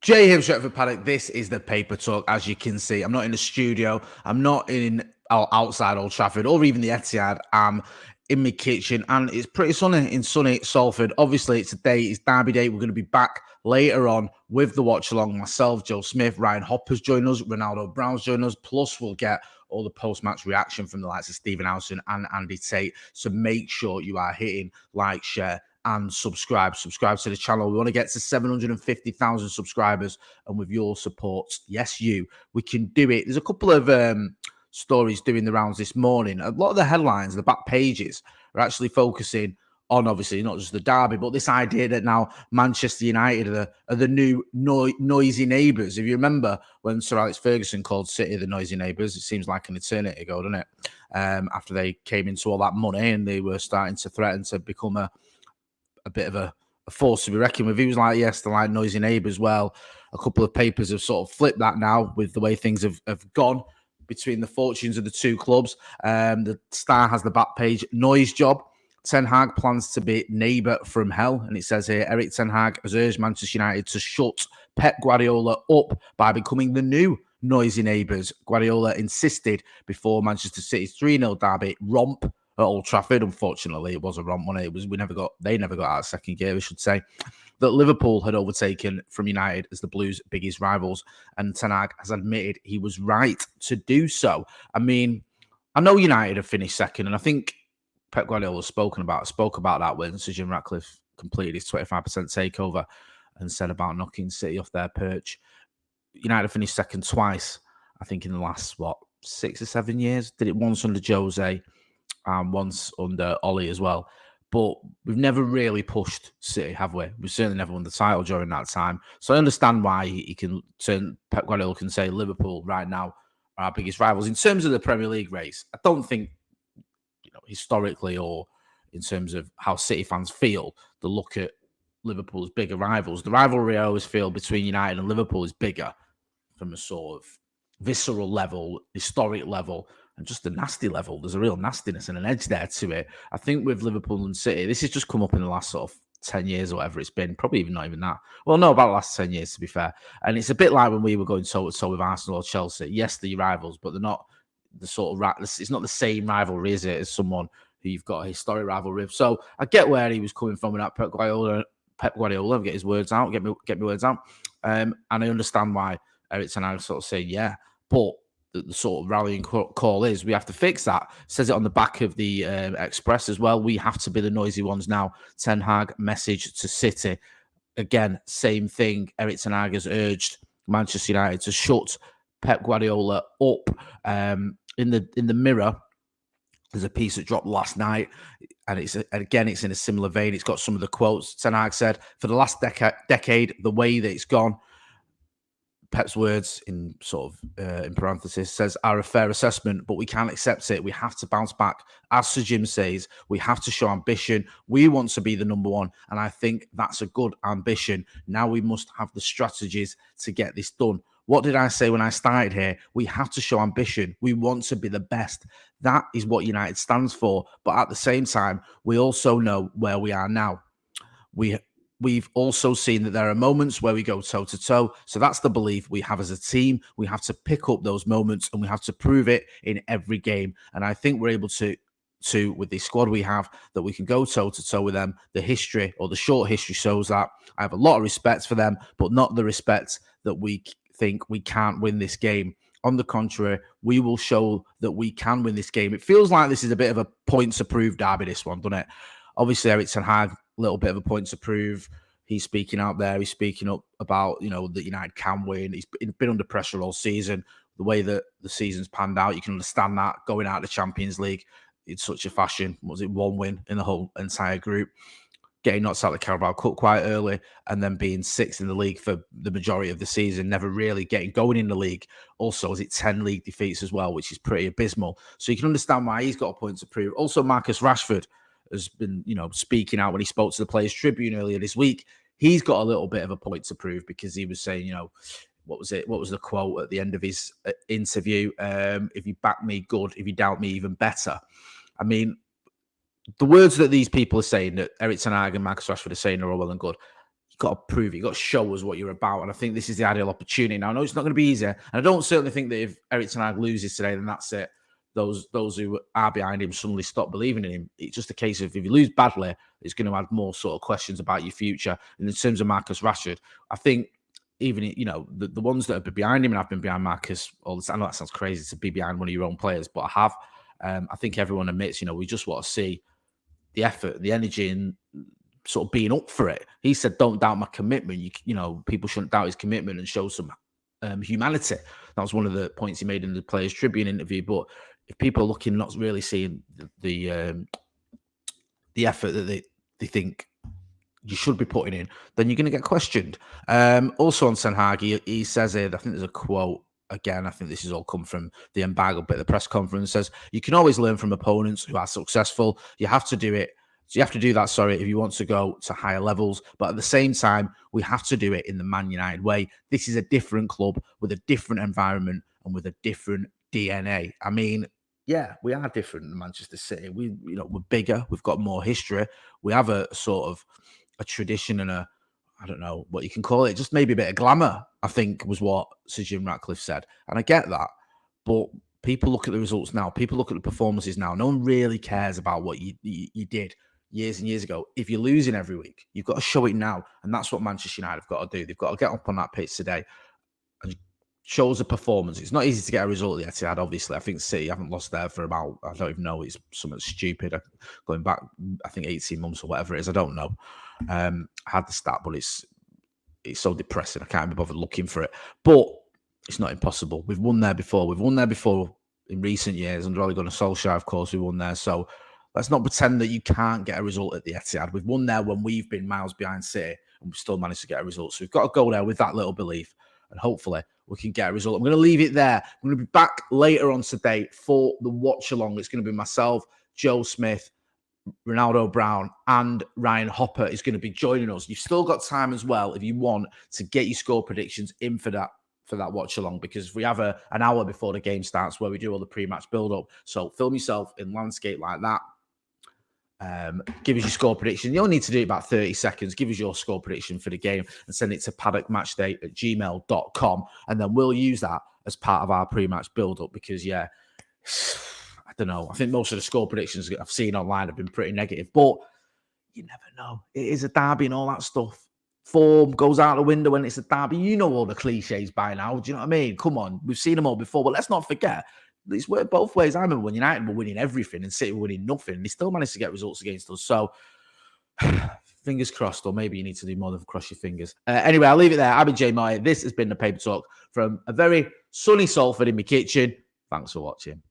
Jay Him, Stretford, Paddock. This is the paper talk. As you can see, I'm not in the studio. I'm not in outside Old Trafford or even the Etihad. I'm in my kitchen, and it's pretty sunny in sunny Salford. Obviously, today is Derby Day. We're going to be back later on with the watch along. Myself, Joe Smith, Ryan Hopper's join us, Ronaldo Brown's join us. Plus, we'll get all the post-match reaction from the likes of Stephen Howson and Andy Tate. So make sure you are hitting like, share, and subscribe to the channel. We want to get to 750,000 subscribers, and with your support, yes, we can do it. There's a couple of stories doing the rounds this morning. A lot of the headlines, the back pages, are actually focusing on, obviously, not just the derby, but this idea that now Manchester United are the new noisy neighbours. If you remember when Sir Alex Ferguson called City the noisy neighbours, it seems like an eternity ago, doesn't it? After they came into all that money and they were starting to threaten to become a bit of a force to be reckoned with. He was like, yes, they're like noisy neighbours. Well, a couple of papers have sort of flipped that now with the way things have gone between the fortunes of the two clubs. The Star has the back page, noise job. Ten Hag plans to be neighbour from hell. And it says here, Erik Ten Hag has urged Manchester United to shut Pep Guardiola up by becoming the new noisy neighbours. Guardiola insisted before Manchester City's 3-0 derby romp at Old Trafford. Unfortunately, it was a romp, wasn't it? They never got out of second gear, I should say, that Liverpool had overtaken from United as the Blues' biggest rivals, and Ten Hag has admitted he was right to do so. I mean, I know United have finished second, and I think Pep Guardiola spoke about that when Sir Jim Ratcliffe completed his 25% takeover and said about knocking City off their perch. United have finished second twice, I think, in the last, 6 or 7 years. Did it once under Jose, once under Ollie as well. But we've never really pushed City, have we? We've certainly never won the title during that time. So I understand why Pep Guardiola can say Liverpool right now are our biggest rivals. In terms of the Premier League race, I don't think, historically or in terms of how City fans feel, they look at Liverpool as bigger rivals. The rivalry I always feel between United and Liverpool is bigger from a sort of visceral level, historic level, and just a nasty level. There's a real nastiness and an edge there to it. I think with Liverpool and City, this has just come up in the last sort of 10 years or whatever it's been. Probably not even that. Well, no, about the last 10 years, to be fair. And it's a bit like when we were going toe-to-toe with Arsenal or Chelsea. Yes, they're your rivals, but they're not the sort of it's not the same rivalry, is it, as someone who you've got a historic rivalry with. So I get where he was coming from with that Pep Guardiola, get his words out, get me words out. And I understand why Erik Ten Hag sort of saying, yeah, but the sort of rallying call is we have to fix that. It says it on the back of the Express as well. We have to be the noisy ones now. Ten Hag message to City. Again, same thing. Erik Ten Hag has urged Manchester United to shut Pep Guardiola up. In the Mirror, there's a piece that dropped last night, and it's in a similar vein. It's got some of the quotes. Ten Hag said, for the last decade, the way that it's gone, Pep's words in sort of in parenthesis says, are a fair assessment, but we can't accept it. We have to bounce back. As Sir Jim says, we have to show ambition. We want to be the number one, and I think that's a good ambition. Now we must have the strategies to get this done. What did I say when I started here? We have to show ambition. We want to be the best. That is what United stands for. But at the same time, we also know where we are now. We've also seen that there are moments where we go toe-to-toe. So that's the belief we have as a team. We have to pick up those moments, and we have to prove it in every game. And I think we're able to with the squad we have, that we can go toe-to-toe with them. The history, or the short history, shows that. I have a lot of respect for them, but not the respect that we think we can't win this game. On the contrary, we will show that we can win this game. It feels like this is a bit of a points to prove derby, this one, doesn't it? Obviously, Erik Ten Hag, a little bit of a point to prove. He's speaking out there. He's speaking up about, that United can win. He's been under pressure all season. The way that the season's panned out, you can understand that. Going out of the Champions League in such a fashion. Was it one win in the whole entire group? Getting knocked out of the Carabao Cup quite early, and then being sixth in the league for the majority of the season, never really getting going in the league. Also, is it 10 league defeats as well, which is pretty abysmal. So you can understand why he's got a point to prove. Also, Marcus Rashford has been, speaking out when he spoke to the Players Tribune earlier this week. He's got a little bit of a point to prove, because he was saying, what was it? What was the quote at the end of his interview? If you back me, good. If you doubt me, even better. I mean, the words that these people are saying, that Erik Ten Hag and Marcus Rashford are saying, are all well and good. got to prove it. You got to show us what you're about. And I think this is the ideal opportunity. Now, I know it's not going to be easy. And I don't certainly think that if Erik Ten Hag loses today, then that's it. Those who are behind him suddenly stop believing in him. It's just a case of if you lose badly, it's going to add more sort of questions about your future. And in terms of Marcus Rashford, I think even, the ones that have been behind him, and I've been behind Marcus all the time. I know that sounds crazy to be behind one of your own players, but I have. I think everyone admits, we just want to see the effort, the energy, and sort of being up for it. He said, "Don't doubt my commitment." People shouldn't doubt his commitment and show some humanity. That was one of the points he made in the Players Tribune interview. But if people are looking, not really seeing the effort that they think you should be putting in, then you're going to get questioned. Also on Ten Hag, he says here, I think there's a quote. Again, I think this has all come from the embargo bit of the press conference. It says, "You can always learn from opponents who are successful. You have to do it. So you have to do that, if you want to go to higher levels. But at the same time, we have to do it in the Man United way. This is a different club with a different environment and with a different DNA." I mean, yeah, we are different than Manchester City. We're bigger. We've got more history. We have a sort of a tradition and I don't know what you can call it, just maybe a bit of glamour, I think was what Sir Jim Ratcliffe said. And I get that. But people look at the results now. People look at the performances now. No one really cares about what you did years and years ago. If you're losing every week, you've got to show it now. And that's what Manchester United have got to do. They've got to get up on that pitch today and show us a performance. It's not easy to get a result at the Etihad, obviously. I think City haven't lost there for about, I don't even know, it's something stupid. Going back, I think 18 months or whatever it is. I don't know. I had the stat, but it's so depressing. I can't be bothered looking for it. But it's not impossible. We've won there before. We've won there before in recent years. Under Ole Gunnar Solskjaer, of course, we won there. So let's not pretend that you can't get a result at the Etihad. We've won there when we've been miles behind City and we've still managed to get a result. So we've got to go there with that little belief and hopefully we can get a result. I'm going to leave it there. I'm going to be back later on today for the watch along. It's going to be myself, Joe Smith, Ronaldo Brown, and Ryan Hopper is going to be joining us. You've still got time as well if you want to get your score predictions in for that watch along, because we have an hour before the game starts where we do all the pre-match build-up. So film yourself in landscape like that. Give us your score prediction. You only need to do it about 30 seconds. Give us your score prediction for the game and send it to paddockmatchday@gmail.com, and then we'll use that as part of our pre-match build-up because, yeah, I don't know. I think most of the score predictions I've seen online have been pretty negative, but you never know. It is a derby and all that stuff. Form goes out the window when it's a derby. You know all the cliches by now. Do you know what I mean? Come on. We've seen them all before, but let's not forget. It's worked both ways. I remember when United were winning everything and City were winning nothing, and they still managed to get results against us. So, fingers crossed, or maybe you need to do more than cross your fingers. Anyway, I'll leave it there. I've been Jay Motty. This has been the Paper Talk from a very sunny Salford in my kitchen. Thanks for watching.